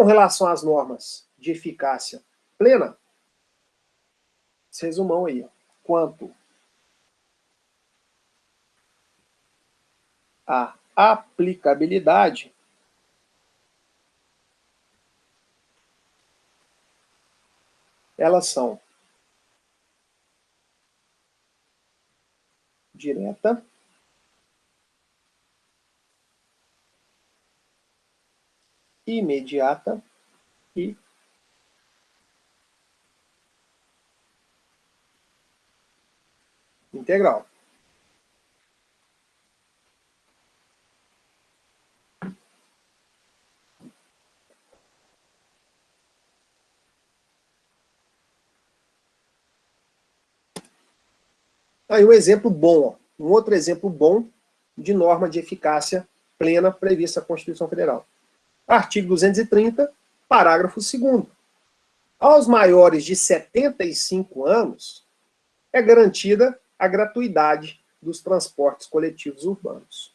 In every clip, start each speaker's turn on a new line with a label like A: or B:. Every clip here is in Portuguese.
A: relação às normas de eficácia plena, esse resumão aí, ó, quanto à aplicabilidade, elas são direta, imediata e integral. Aí um exemplo bom, ó, um outro exemplo bom de norma de eficácia plena prevista na Constituição Federal. Artigo 230, parágrafo 2º. Aos maiores de 75 anos é garantida a gratuidade dos transportes coletivos urbanos.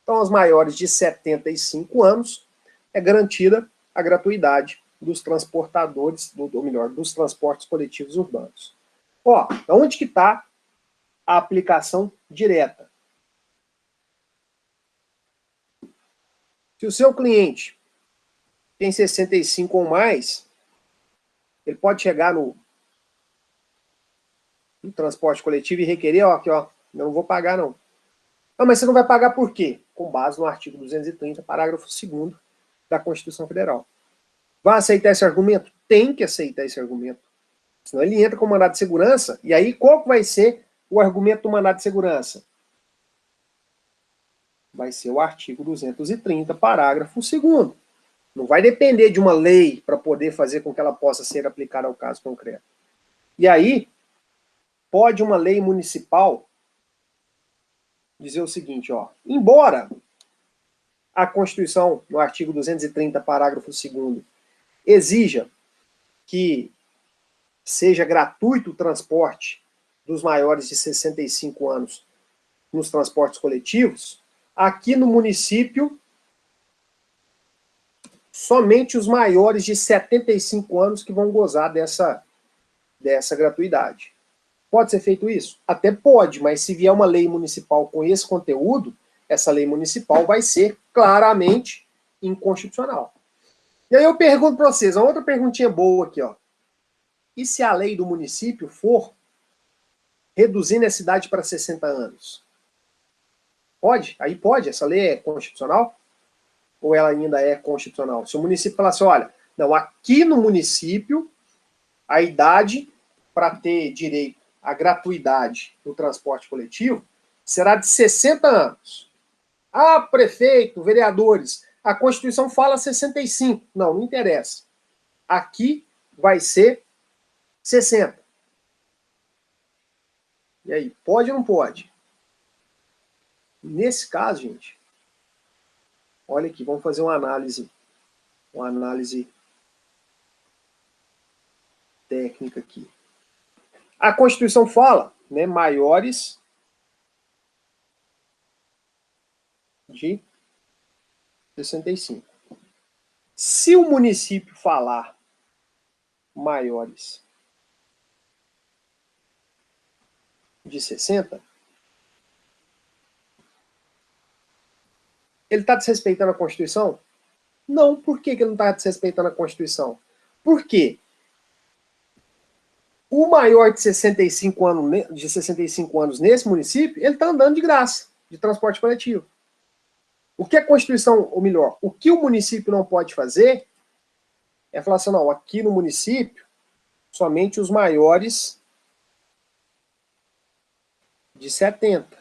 A: Então, aos maiores de 75 anos é garantida a gratuidade dos transportadores, ou melhor, dos transportes coletivos urbanos. Ó, onde que está a aplicação direta? Se o seu cliente tem 65 ou mais, ele pode chegar no transporte coletivo e requerer, ó, aqui, ó, eu não vou pagar, não. Não, mas você não vai pagar por quê? Com base no artigo 230, parágrafo 2º da Constituição Federal. Vai aceitar esse argumento? Tem que aceitar esse argumento. Senão ele entra com mandado de segurança, e aí qual que vai ser o argumento do mandado de segurança? Vai ser o artigo 230, parágrafo 2º. Não vai depender de uma lei para poder fazer com que ela possa ser aplicada ao caso concreto. E aí, pode uma lei municipal dizer o seguinte, ó, embora a Constituição, no artigo 230, parágrafo 2º, exija que seja gratuito o transporte dos maiores de 65 anos nos transportes coletivos, aqui no município, somente os maiores de 75 anos que vão gozar dessa gratuidade. Pode ser feito isso? Até pode, mas se vier uma lei municipal com esse conteúdo, essa lei municipal vai ser claramente inconstitucional. E aí eu pergunto para vocês, uma outra perguntinha boa aqui, ó. E se a lei do município for reduzindo essa idade para 60 anos? Pode? Aí pode? Essa lei é constitucional? Ou ela ainda é constitucional? Se o município falar assim, olha, não, aqui no município, a idade para ter direito à gratuidade do transporte coletivo será de 60 anos. Ah, prefeito, vereadores, a Constituição fala 65. Não, não interessa. Aqui vai ser 60. E aí, pode ou não pode? Nesse caso, gente, olha aqui, vamos fazer uma análise técnica aqui. A Constituição fala, né, maiores de 65. Se o município falar maiores de 60, ele está desrespeitando a Constituição? Não. Por que ele não está desrespeitando a Constituição? Por quê? O maior de 65 anos nesse município, ele está andando de graça, de transporte coletivo. O que a Constituição, ou melhor, o que o município não pode fazer é falar assim, não, aqui no município, somente os maiores de 70.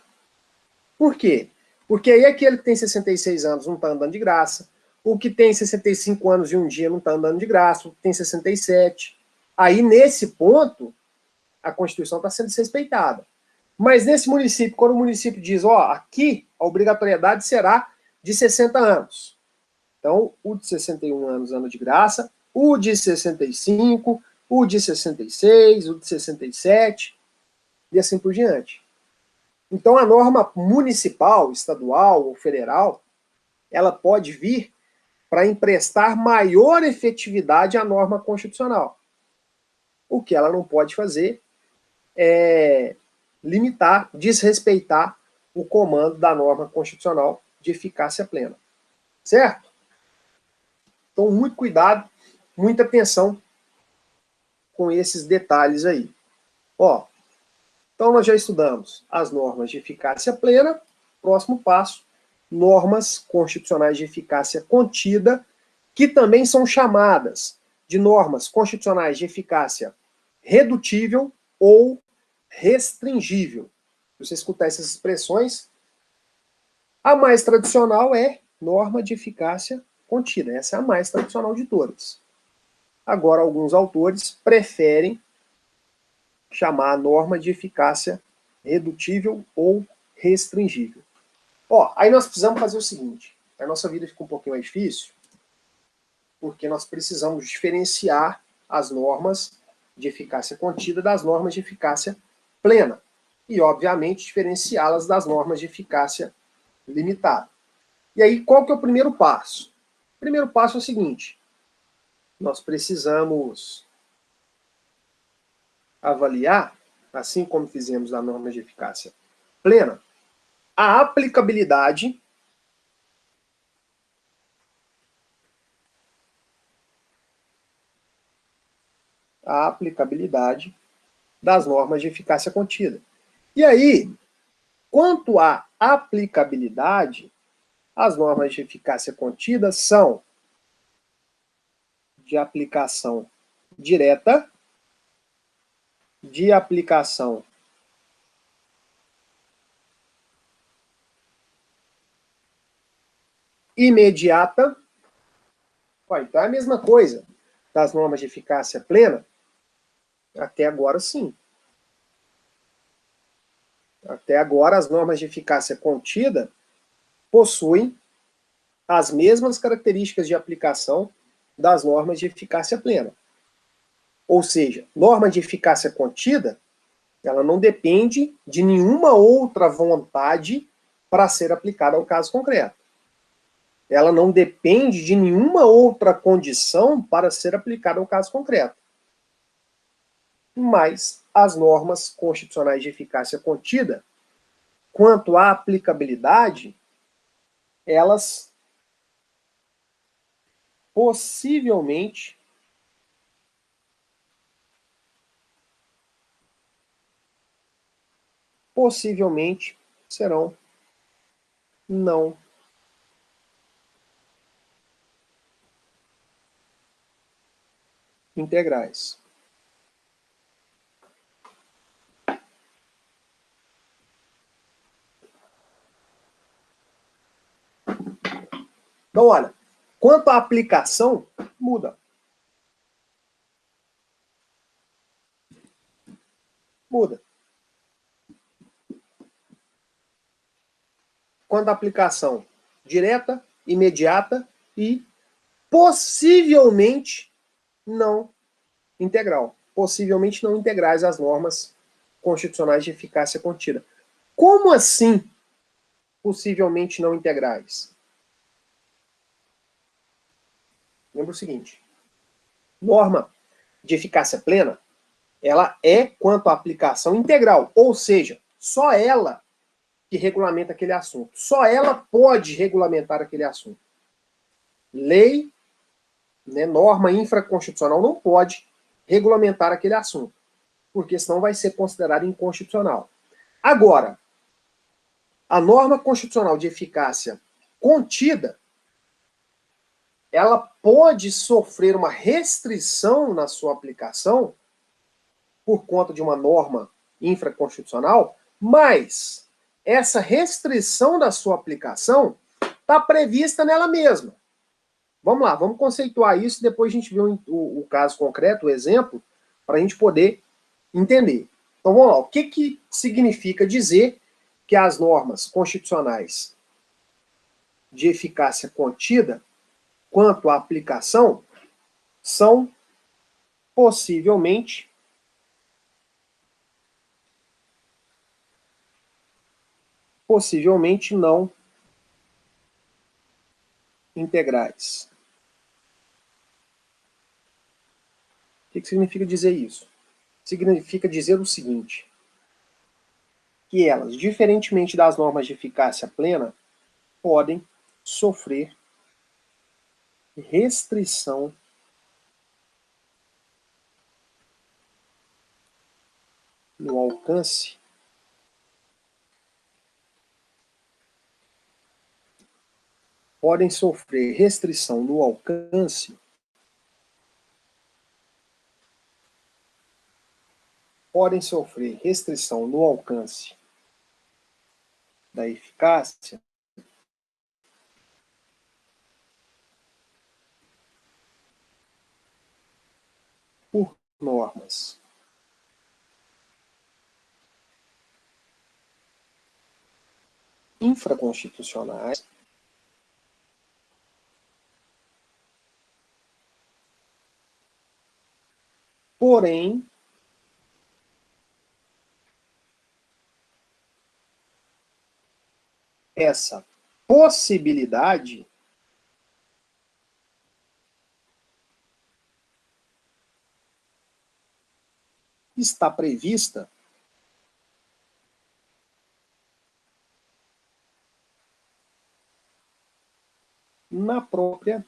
A: Por quê? Porque aí aquele que tem 66 anos não está andando de graça, o que tem 65 anos e um dia não está andando de graça, o que tem 67. Aí, nesse ponto, a Constituição está sendo desrespeitada. Mas nesse município, quando o município diz, ó, aqui a obrigatoriedade será de 60 anos. Então, o de 61 anos anda de graça, o de 65, o de 66, o de 67, e assim por diante. Então, a norma municipal, estadual ou federal, ela pode vir para emprestar maior efetividade à norma constitucional. O que ela não pode fazer é limitar, desrespeitar o comando da norma constitucional de eficácia plena. Certo? Então, muito cuidado, muita atenção com esses detalhes aí. Ó, então nós já estudamos as normas de eficácia plena. Próximo passo, normas constitucionais de eficácia contida, que também são chamadas de normas constitucionais de eficácia redutível ou restringível. Se você escutar essas expressões, a mais tradicional é norma de eficácia contida. Essa é a mais tradicional de todas. Agora, alguns autores preferem chamar a norma de eficácia redutível ou restringível. Ó, aí nós precisamos fazer o seguinte, a nossa vida fica um pouquinho mais difícil, porque nós precisamos diferenciar as normas de eficácia contida das normas de eficácia plena. E, obviamente, diferenciá-las das normas de eficácia limitada. E aí, qual que é o primeiro passo? O primeiro passo é o seguinte, nós precisamos avaliar, assim como fizemos na norma de eficácia plena, a aplicabilidade das normas de eficácia contida. E aí, quanto à aplicabilidade, as normas de eficácia contida são de aplicação direta, de aplicação imediata. Então é a mesma coisa das normas de eficácia plena? Até agora, sim. Até agora, as normas de eficácia contida possuem as mesmas características de aplicação das normas de eficácia plena. Ou seja, norma de eficácia contida, ela não depende de nenhuma outra vontade para ser aplicada ao caso concreto. Ela não depende de nenhuma outra condição para ser aplicada ao caso concreto. Mas as normas constitucionais de eficácia contida, quanto à aplicabilidade, elas possivelmente serão não integrais. Então, olha, quanto à aplicação, muda. Muda. Quanto à aplicação direta, imediata e possivelmente não integral. Possivelmente não integrais às normas constitucionais de eficácia contida. Como assim possivelmente não integrais? Lembra o seguinte, norma de eficácia plena, ela é quanto à aplicação integral, ou seja, só ela que regulamenta aquele assunto. Só ela pode regulamentar aquele assunto. Lei, né, norma infraconstitucional não pode regulamentar aquele assunto, porque senão vai ser considerado inconstitucional. Agora, a norma constitucional de eficácia contida, ela pode sofrer uma restrição na sua aplicação por conta de uma norma infraconstitucional, mas essa restrição da sua aplicação está prevista nela mesma. Vamos lá, vamos conceituar isso, depois a gente vê o caso concreto, o exemplo, para a gente poder entender. Então vamos lá, o que significa dizer que as normas constitucionais de eficácia contida, quanto à aplicação, são possivelmente não integrais. que significa dizer isso? Significa dizer o seguinte, que elas, diferentemente das normas de eficácia plena, podem sofrer restrição no alcance da eficácia por normas infraconstitucionais, porém, essa possibilidade está prevista na própria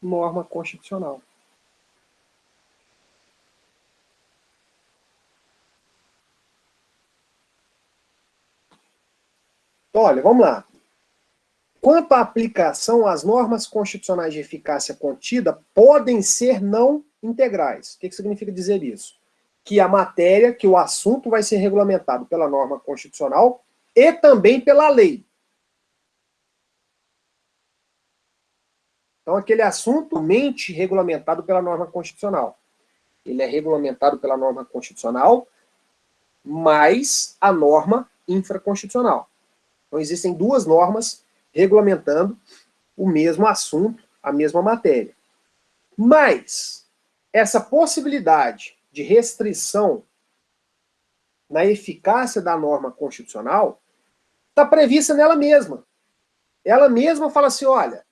A: norma constitucional. Então, olha, vamos lá. Quanto à aplicação, as normas constitucionais de eficácia contida podem ser não integrais. O que significa dizer isso? Que a matéria, que o assunto vai ser regulamentado pela norma constitucional e também pela lei. Então, aquele assunto mente regulamentado pela norma constitucional. Ele é regulamentado pela norma constitucional, mais a norma infraconstitucional. Então, existem duas normas regulamentando o mesmo assunto, a mesma matéria. Mas essa possibilidade de restrição na eficácia da norma constitucional está prevista nela mesma. Ela mesma fala assim, olha,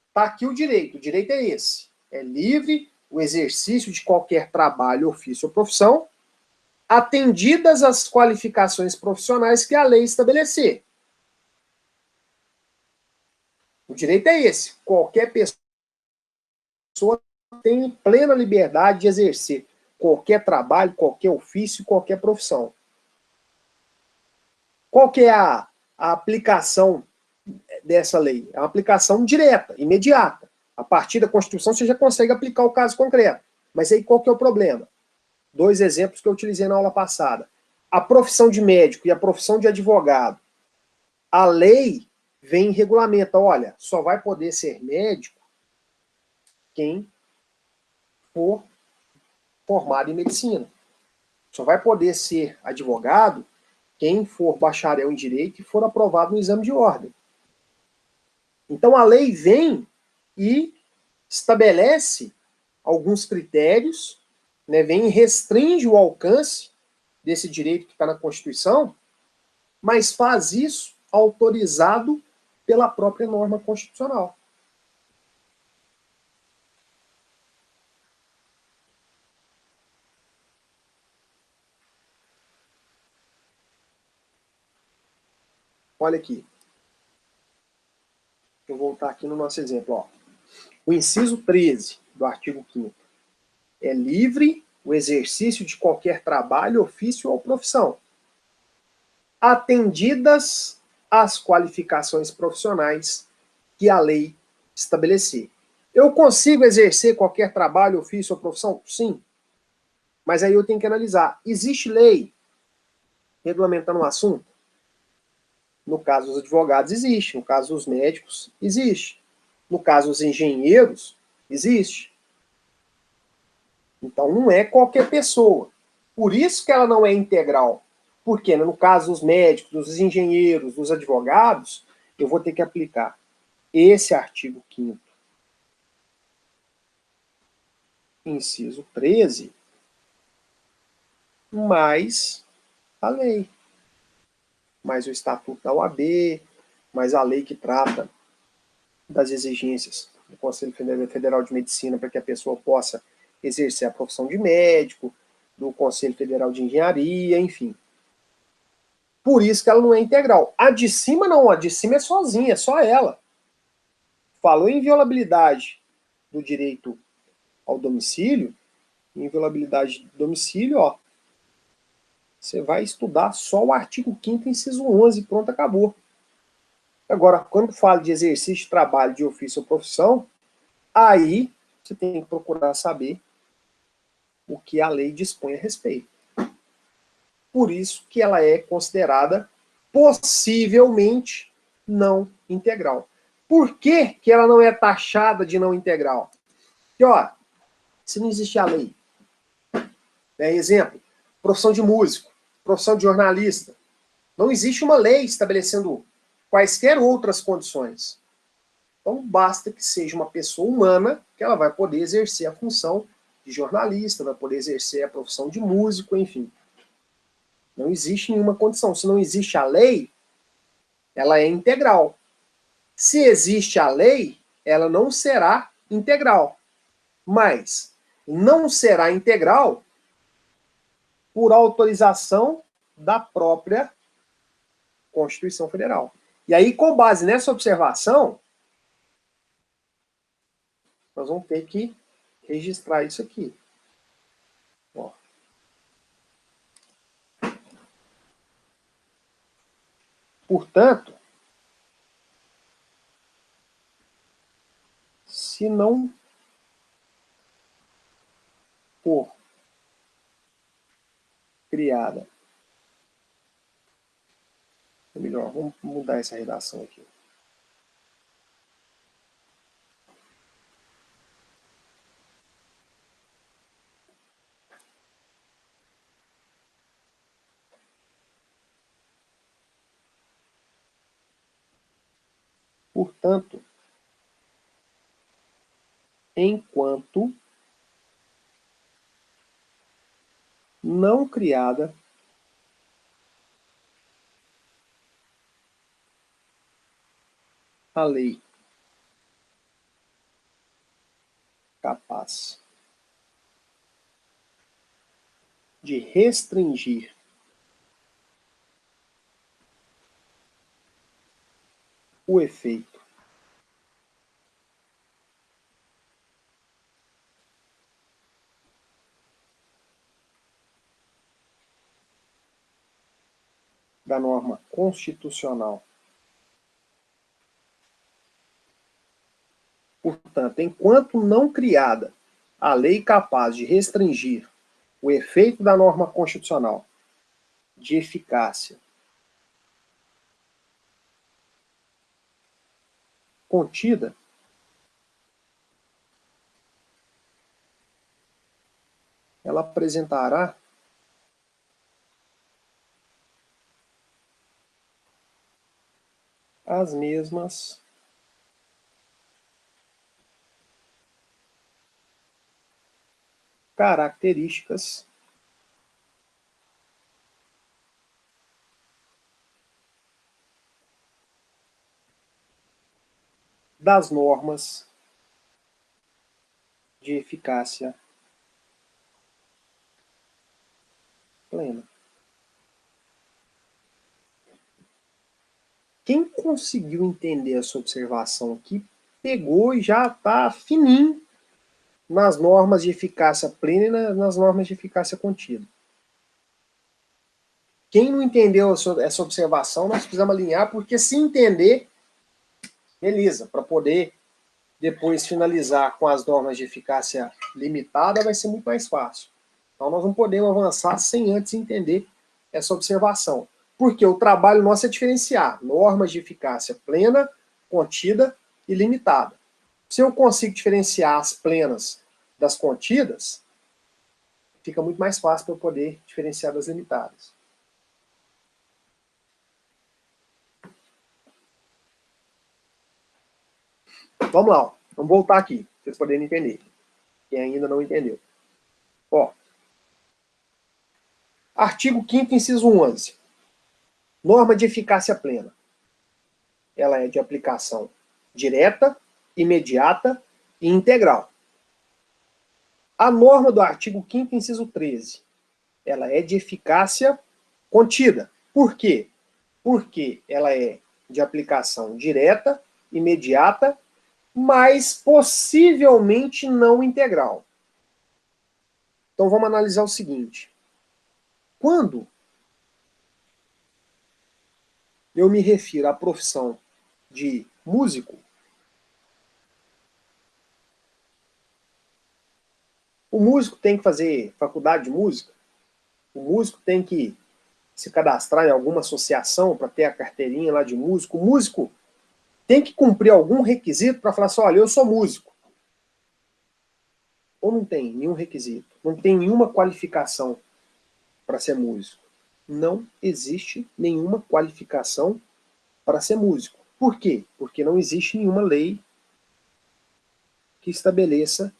A: está aqui o direito é esse. É livre o exercício de qualquer trabalho, ofício ou profissão, atendidas as qualificações profissionais que a lei estabelecer. O direito é esse. Qualquer pessoa tem plena liberdade de exercer qualquer trabalho, qualquer ofício, qualquer profissão. Qual que é a aplicação dessa lei? É uma aplicação direta, imediata. A partir da Constituição você já consegue aplicar o caso concreto. Mas aí qual que é o problema? Dois exemplos que eu utilizei na aula passada. A profissão de médico e a profissão de advogado. A lei vem e regulamenta, olha, só vai poder ser médico quem for formado em medicina. Só vai poder ser advogado quem for bacharel em direito e for aprovado no exame de ordem. Então a lei vem e estabelece alguns critérios, né, vem e restringe o alcance desse direito que está na Constituição, mas faz isso autorizado pela própria norma constitucional. Olha aqui. Vou voltar aqui no nosso exemplo. Ó. O inciso 13 do artigo 5º. É livre o exercício de qualquer trabalho, ofício ou profissão, atendidas as qualificações profissionais que a lei estabelecer. Eu consigo exercer qualquer trabalho, ofício ou profissão? Sim. Mas aí eu tenho que analisar. Existe lei regulamentando o assunto? No caso dos advogados, existe. No caso dos médicos, existe. No caso dos engenheiros, existe. Então não é qualquer pessoa. Por isso que ela não é integral. Porque no caso dos médicos, dos engenheiros, dos advogados, eu vou ter que aplicar esse artigo 5º, inciso 13, mais a lei. Mais o Estatuto da OAB, mais a lei que trata das exigências do Conselho Federal de Medicina para que a pessoa possa exercer a profissão de médico, do Conselho Federal de Engenharia, enfim. Por isso que ela não é integral. A de cima não, a de cima é sozinha, é só ela. Falou em inviolabilidade do direito ao domicílio, inviolabilidade do domicílio, ó, você vai estudar só o artigo 5º, inciso 11, pronto, acabou. Agora, quando fala de exercício de trabalho de ofício ou profissão, aí você tem que procurar saber o que a lei dispõe a respeito. Por isso que ela é considerada possivelmente não integral. Por que que ela não é taxada de não integral? Porque, ó, se não existe a lei, exemplo, profissão de músico, profissão de jornalista, não existe uma lei estabelecendo quaisquer outras condições. Então, basta que seja uma pessoa humana que ela vai poder exercer a função de jornalista, vai poder exercer a profissão de músico, enfim. Não existe nenhuma condição. Se não existe a lei, ela é integral. Se existe a lei, ela não será integral. Mas não será integral por autorização da própria Constituição Federal. E aí, com base nessa observação, nós vamos ter que registrar isso aqui. Ó. Portanto, se não for criada, ou melhor, vamos mudar essa redação aqui. Portanto, enquanto não criada a lei capaz de restringir o efeito da norma constitucional. Portanto, enquanto não criada a lei capaz de restringir o efeito da norma constitucional de eficácia contida, ela apresentará as mesmas características das normas de eficácia plena. Quem conseguiu entender essa observação aqui, pegou e já está fininho nas normas de eficácia plena e nas normas de eficácia contida. Quem não entendeu essa observação, nós precisamos alinhar, porque se entender, beleza, para poder depois finalizar com as normas de eficácia limitada, vai ser muito mais fácil. Então nós não podemos avançar sem antes entender essa observação. Porque o trabalho nosso é diferenciar normas de eficácia plena, contida e limitada. Se eu consigo diferenciar as plenas das contidas, fica muito mais fácil para eu poder diferenciar das limitadas. Vamos lá, ó. Vamos voltar aqui, para vocês poderem entender. Quem ainda não entendeu. Ó. Artigo 5º, inciso 11. Norma de eficácia plena. Ela é de aplicação direta imediata e integral. A norma do artigo 5º, inciso 13, ela é de eficácia contida. Por quê? Porque ela é de aplicação direta, imediata, mas possivelmente não integral. Então vamos analisar o seguinte. Quando eu me refiro à profissão de músico, o músico tem que fazer faculdade de música, o músico tem que se cadastrar em alguma associação para ter a carteirinha lá de músico, o músico tem que cumprir algum requisito para falar assim, olha, eu sou músico. Ou não tem nenhum requisito, não tem nenhuma qualificação para ser músico. Não existe nenhuma qualificação para ser músico. Por quê? Porque não existe nenhuma lei que estabeleça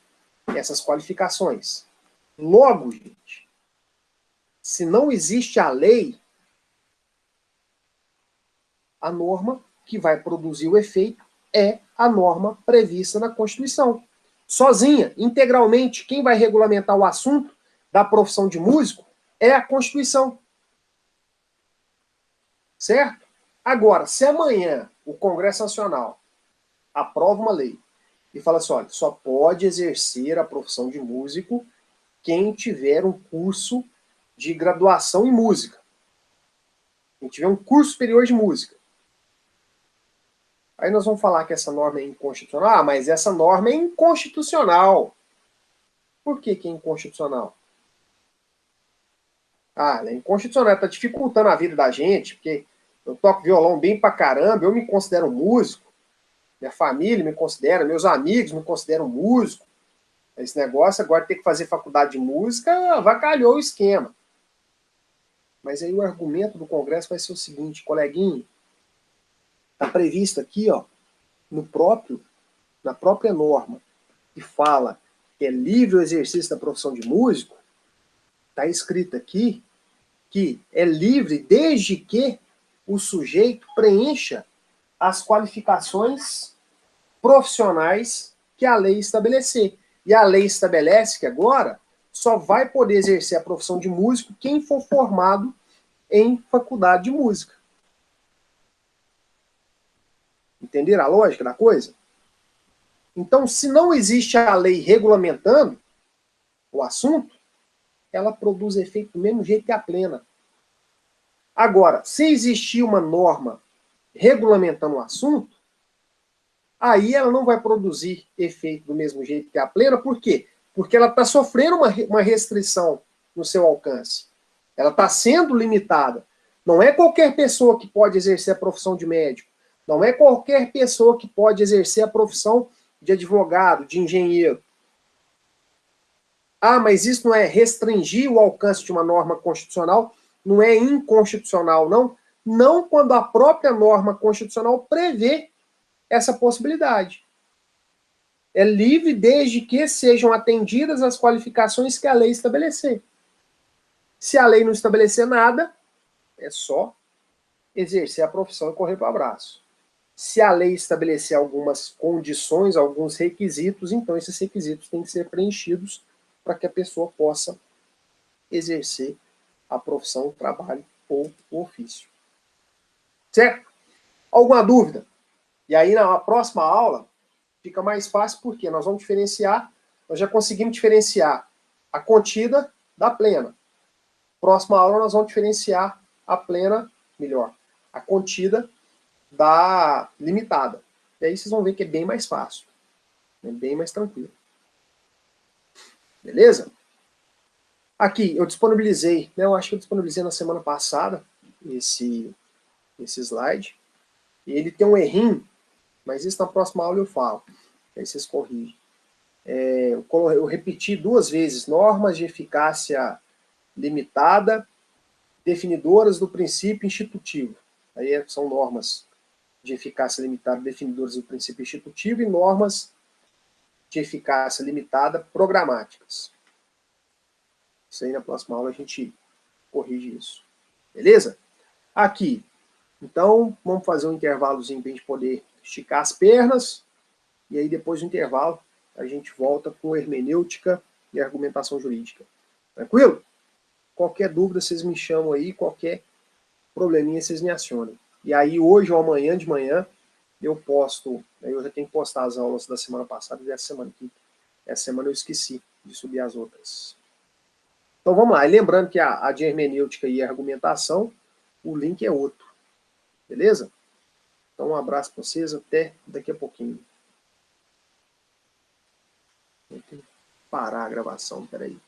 A: essas qualificações. Logo, gente, se não existe a lei, a norma que vai produzir o efeito é a norma prevista na Constituição. Sozinha, integralmente, quem vai regulamentar o assunto da profissão de músico é a Constituição. Certo? Agora, se amanhã o Congresso Nacional aprova uma lei e fala assim, olha, só pode exercer a profissão de músico quem tiver um curso de graduação em música. Quem tiver um curso superior de música. Aí nós vamos falar que essa norma é inconstitucional. Ah, mas essa norma é inconstitucional. Por que que é inconstitucional? Ah, ela é inconstitucional, está dificultando a vida da gente, porque eu toco violão bem pra caramba, eu me considero músico, minha família me considera, meus amigos me consideram músico. Esse negócio agora ter que fazer faculdade de música, avacalhou o esquema. Mas aí o argumento do Congresso vai ser o seguinte, coleguinha, está previsto aqui, ó, na própria norma, que fala que é livre o exercício da profissão de músico, está escrito aqui que é livre desde que o sujeito preencha as qualificações profissionais que a lei estabelecer. E a lei estabelece que agora só vai poder exercer a profissão de músico quem for formado em faculdade de música. Entenderam a lógica da coisa? Então, se não existe a lei regulamentando o assunto, ela produz efeito do mesmo jeito que a plena. Agora, se existir uma norma regulamentando o assunto, aí ela não vai produzir efeito do mesmo jeito que a plena. Por quê? Porque ela está sofrendo uma restrição no seu alcance. Ela está sendo limitada. Não é qualquer pessoa que pode exercer a profissão de médico. Não é qualquer pessoa que pode exercer a profissão de advogado, de engenheiro. Ah, mas isso não é restringir o alcance de uma norma constitucional? Não é inconstitucional, não? Não quando a própria norma constitucional prevê essa possibilidade. É livre desde que sejam atendidas as qualificações que a lei estabelecer. Se a lei não estabelecer nada, é só exercer a profissão e correr para o abraço. Se a lei estabelecer algumas condições, alguns requisitos, então esses requisitos têm que ser preenchidos para que a pessoa possa exercer a profissão, o trabalho ou o ofício. Certo? Alguma dúvida? E aí na próxima aula fica mais fácil porque nós vamos diferenciar, nós já conseguimos diferenciar a contida da plena. Próxima aula nós vamos diferenciar a plena, melhor, a contida da limitada. E aí vocês vão ver que é bem mais fácil. É bem mais tranquilo. Beleza? Aqui, eu disponibilizei, né, eu acho que eu disponibilizei na semana passada esse slide. E ele tem um errinho, mas isso na próxima aula eu falo. Aí vocês corrigem. Eu repeti 2 vezes, normas de eficácia limitada, definidoras do princípio institutivo. Aí são normas de eficácia limitada, definidoras do princípio institutivo, e normas de eficácia limitada programáticas. Isso aí na próxima aula a gente corrige isso. Beleza? Aqui. Então, vamos fazer um intervalozinho para a gente poder esticar as pernas e aí depois do intervalo a gente volta com hermenêutica e argumentação jurídica. Tranquilo? Qualquer dúvida vocês me chamam aí, qualquer probleminha vocês me acionam. E aí hoje ou amanhã de manhã eu posto, eu já tenho que postar as aulas da semana passada e dessa semana aqui. Essa semana eu esqueci de subir as outras. Então vamos lá, e lembrando que a de hermenêutica e argumentação, o link é outro. Beleza? Então um abraço para vocês, até daqui a pouquinho. Vou ter que parar a gravação, peraí.